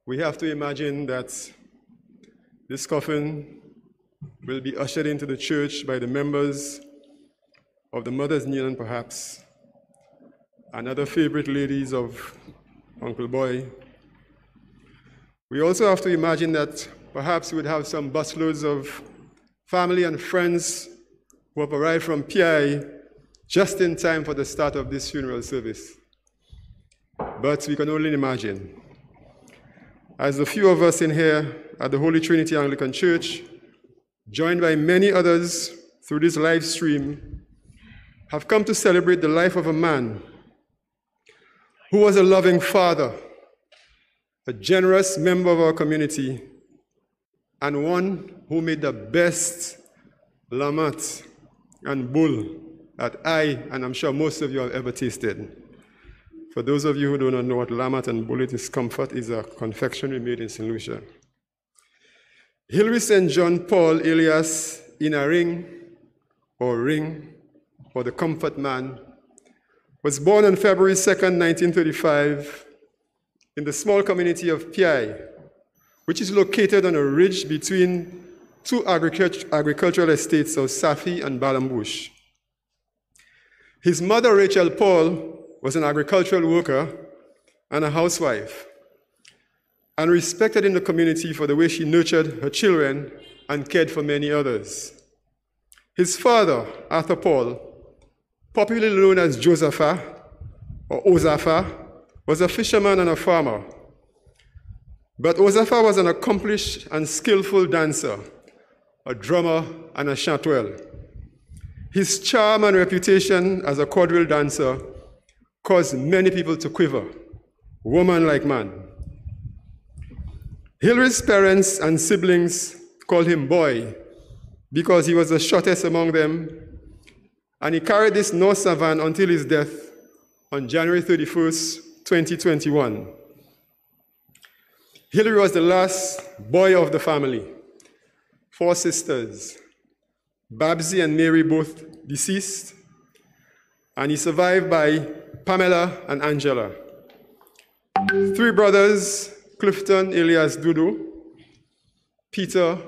we have to imagine that this coffin will be ushered into the church by the members of the Mother's Union, perhaps, and other favorite ladies of Uncle Boy. We also have to imagine that perhaps we would have some busloads of family and friends who have arrived from PI just in time for the start of this funeral service. But we can only imagine. As a few of us in here at the Holy Trinity Anglican Church, joined by many others through this live stream, have come to celebrate the life of a man who was a loving father, a generous member of our community, and one who made the best lammat and bull that I, and I'm sure most of you have ever tasted. For those of you who do not know what lammat and bull is, comfort is a confectionery made in St. Lucia. Hilary St. John Paul Elias Inaring, or the Comfort Man, was born on February 2nd, 1935, in the small community of Pi, which is located on a ridge between two agricultural estates of Safi and Balambush. His mother, Rachel Paul, was an agricultural worker and a housewife, and respected in the community for the way she nurtured her children and cared for many others. His father, Arthur Paul, popularly known as Josaphat or Ozaphat, was a fisherman and a farmer. But Ozaphat was an accomplished and skillful dancer, a drummer and a chanteur. His charm and reputation as a quadrille dancer caused many people to quiver, woman like man. Hilary's parents and siblings called him Boy because he was the shortest among them, and he carried this Norse savant until his death on January 31st, 2021. Hilary was the last boy of the family. 4 sisters, Babsy and Mary both deceased, and he survived by Pamela and Angela. 3 brothers, Clifton alias Dudu, Peter,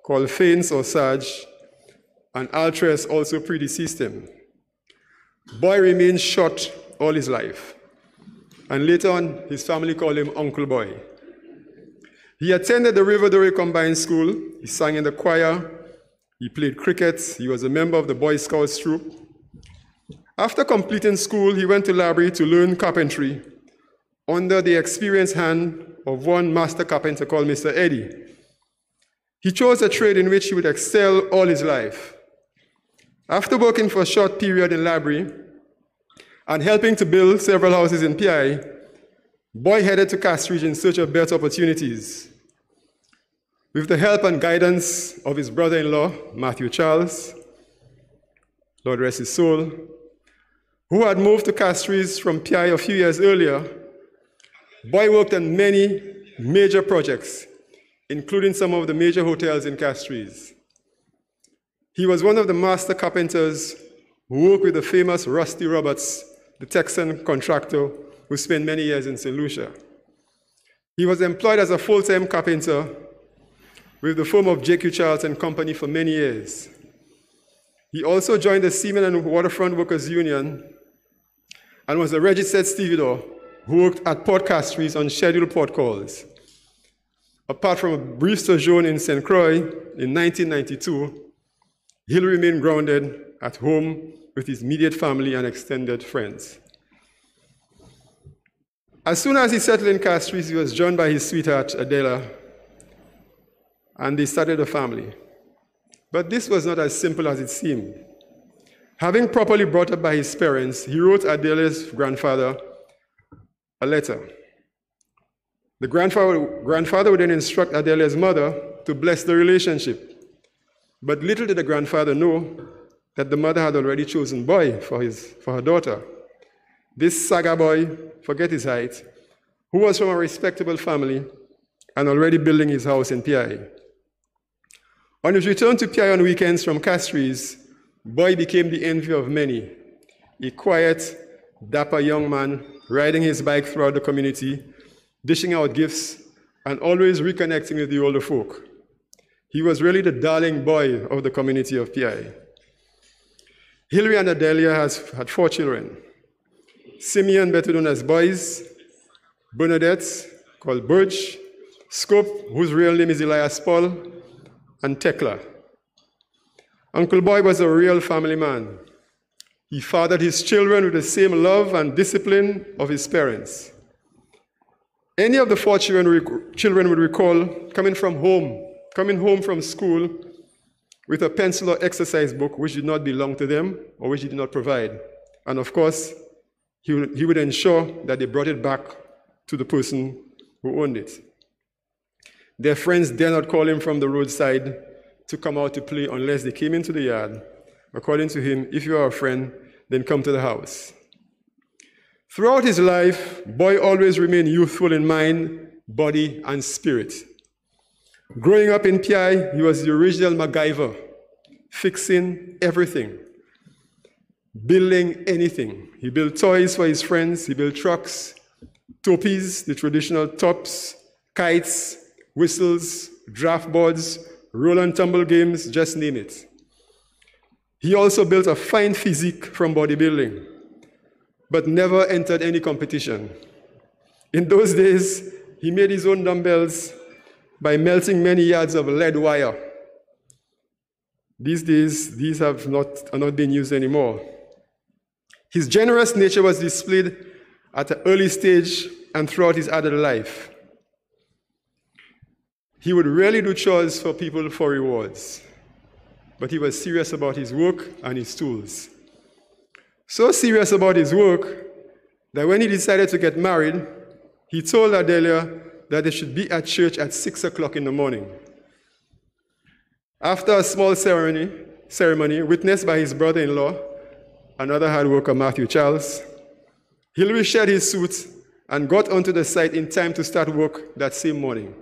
called Fanes or Sarge, and Altres also predeceased him. Boy remained short all his life, and later on his family called him Uncle Boy. He attended the Riverdale Combined School, he sang in the choir, he played cricket, he was a member of the Boy Scouts troop. After completing school, he went to library to learn carpentry under the experienced hand of one master carpenter called Mr. Eddie. He chose a trade in which he would excel all his life. After working for a short period in library and helping to build several houses in PI, Boy headed to Castridge in search of better opportunities. With the help and guidance of his brother-in-law, Matthew Charles, Lord rest his soul, who had moved to Castries from PI a few years earlier, Boy worked on many major projects, including some of the major hotels in Castries. He was one of the master carpenters who worked with the famous Rusty Roberts, the Texan contractor who spent many years in St. Lucia. He was employed as a full-time carpenter with the firm of J.Q. Charles and Company for many years. He also joined the Seamen and Waterfront Workers Union and was a registered stevedore who worked at Port Castries on scheduled port calls. Apart from a brief sojourn in St. Croix in 1992, Hill remained grounded at home with his immediate family and extended friends. As soon as he settled in Castries, he was joined by his sweetheart, Adela, and they started a family. But this was not as simple as it seemed. Having properly brought up by his parents, he wrote Adela's grandfather a letter. The grandfather would then instruct Adela's mother to bless the relationship. But little did the grandfather know that the mother had already chosen Boy for her daughter. This Saga boy, forget his height, who was from a respectable family and already building his house in PI. On his return to PI on weekends from Castries, Boy became the envy of many. A quiet, dapper young man riding his bike throughout the community, dishing out gifts and always reconnecting with the older folk. He was really the darling boy of the community of PI. Hilary and Adelia had 4 children. Simeon, better known as Boys, Bernadette, called Birch, Scope, whose real name is Elias Paul, and Tekla. Uncle Boy was a real family man. He fathered his children with the same love and discipline of his parents. Any of the 4 children would recall coming home from school with a pencil or exercise book which did not belong to them or which he did not provide. And of course, he would ensure that they brought it back to the person who owned it. Their friends dare not call him from the roadside to come out to play unless they came into the yard. According to him, if you are a friend, then come to the house. Throughout his life, Boy always remained youthful in mind, body, and spirit. Growing up in PI, he was the original MacGyver, fixing everything, building anything. He built toys for his friends, he built trucks, topies, the traditional tops, kites, whistles, draft boards, roll and tumble games, just name it. He also built a fine physique from bodybuilding, but never entered any competition. In those days, he made his own dumbbells by melting many yards of lead wire. These days, these are not being used anymore. His generous nature was displayed at an early stage and throughout his adult life. He would rarely do chores for people for rewards, but he was serious about his work and his tools. So serious about his work that when he decided to get married, he told Adelia that they should be at church at 6 o'clock in the morning. After a small ceremony witnessed by his brother-in-law, another hard worker, Matthew Charles, Hilary shed his suit and got onto the site in time to start work that same morning.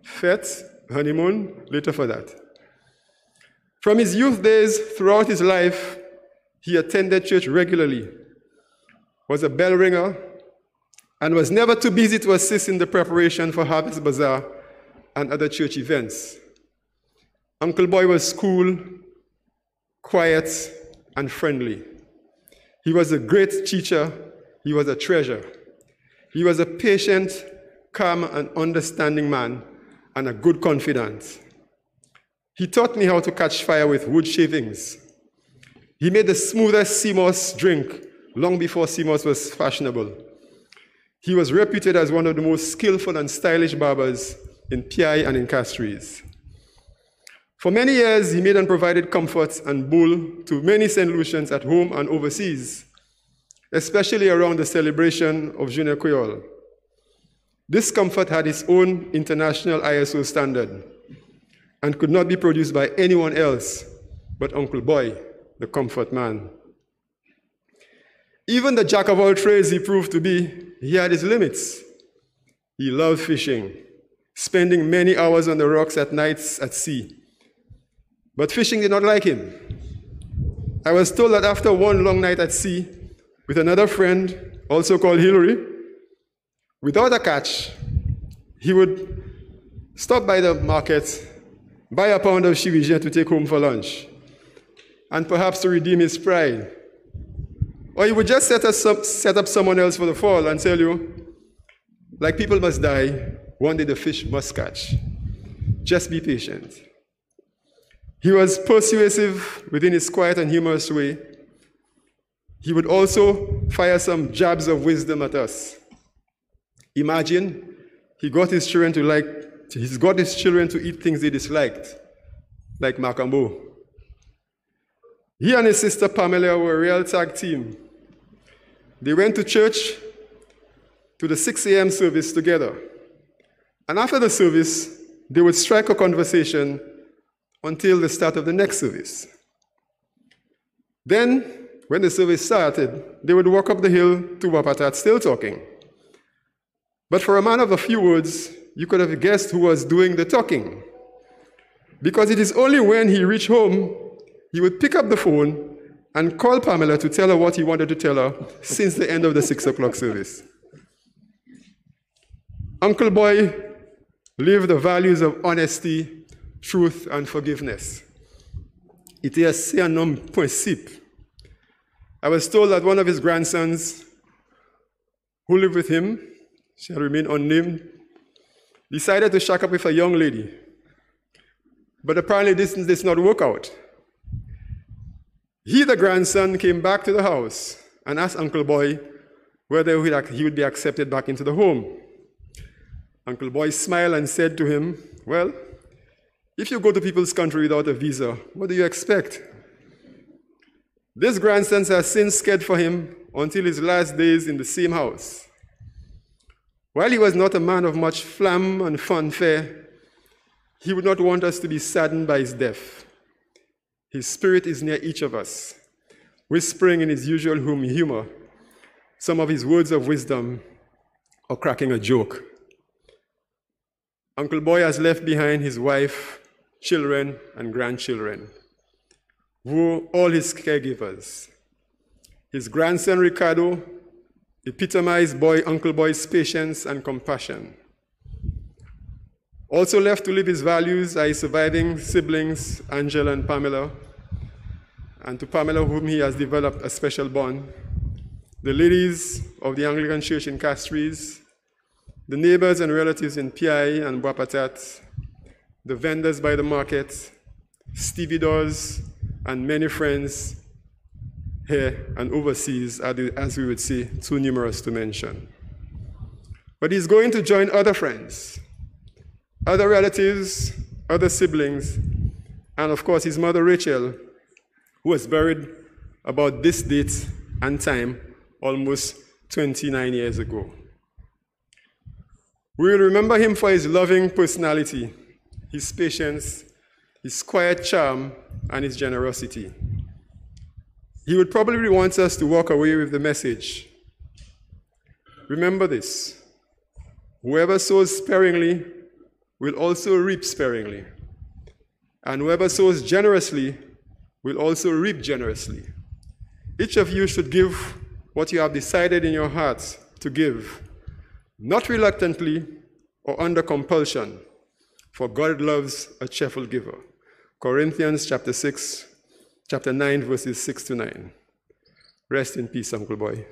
Fete, honeymoon, later for that. From his youth days throughout his life, he attended church regularly, was a bell ringer, and was never too busy to assist in the preparation for Harvest Bazaar and other church events. Uncle Boy was cool, quiet, and friendly. He was a great teacher. He was a treasure. He was a patient, calm, and understanding man, and a good confidant. He taught me how to catch fire with wood shavings. He made the smoothest CMOS drink long before CMOS was fashionable. He was reputed as one of the most skillful and stylish barbers in PI and in Castries. For many years, he made and provided comfort and bull to many St. Lucians at home and overseas, especially around the celebration of Journée Creole. This comfort had its own international ISO standard and could not be produced by anyone else but Uncle Boy, the comfort man. Even the jack of all trades he proved to be, he had his limits. He loved fishing, spending many hours on the rocks at nights at sea. But fishing did not like him. I was told that after one long night at sea with another friend, also called Hilary, without a catch, he would stop by the market, buy a pound of chivigien to take home for lunch, and perhaps to redeem his pride. Or he would just set up someone else for the fall and tell you, like people must die, one day the fish must catch. Just be patient. He was persuasive within his quiet and humorous way. He would also fire some jabs of wisdom at us. Imagine he got his children to eat things they disliked, like macambo. He and his sister Pamela were a real tag team. They went to church to the 6 a.m. service together. And after the service, they would strike a conversation until the start of the next service. Then, when the service started, they would walk up the hill to Wapatat still talking. But for a man of a few words, you could have guessed who was doing the talking. Because it is only when he reached home, he would pick up the phone and call Pamela to tell her what he wanted to tell her since the end of the 6 o'clock service. Uncle Boy live the values of honesty, truth, and forgiveness. It is un homme principe. I was told that one of his grandsons who lived with him, shall remain unnamed, decided to shack up with a young lady. But apparently this did not work out. He, the grandson, came back to the house and asked Uncle Boy whether he would be accepted back into the home. Uncle Boy smiled and said to him, well, if you go to people's country without a visa, what do you expect? This grandson has since cared for him until his last days in the same house. While he was not a man of much flam and fanfare, he would not want us to be saddened by his death. His spirit is near each of us, whispering in his usual humor some of his words of wisdom or cracking a joke. Uncle Boy has left behind his wife, children, and grandchildren, who are all his caregivers. His grandson, Ricardo, epitomized Uncle Boy's patience and compassion. Also left to live his values are his surviving siblings, Angela and Pamela, and to Pamela, whom he has developed a special bond, the ladies of the Anglican Church in Castries, the neighbors and relatives in PI and Bois-Patat, the vendors by the market, stevedores, and many friends here and overseas, as we would say, too numerous to mention. But he's going to join other friends, other relatives, other siblings, and of course his mother Rachel, who was buried about this date and time almost 29 years ago. We will remember him for his loving personality, his patience, his quiet charm, and his generosity. He would probably want us to walk away with the message. Remember this: whoever sows sparingly will also reap sparingly, and whoever sows generously will also reap generously. Each of you should give what you have decided in your heart to give, not reluctantly or under compulsion, for God loves a cheerful giver. Corinthians chapter 9, verses 6 to 9. Rest in peace, Uncle Boy.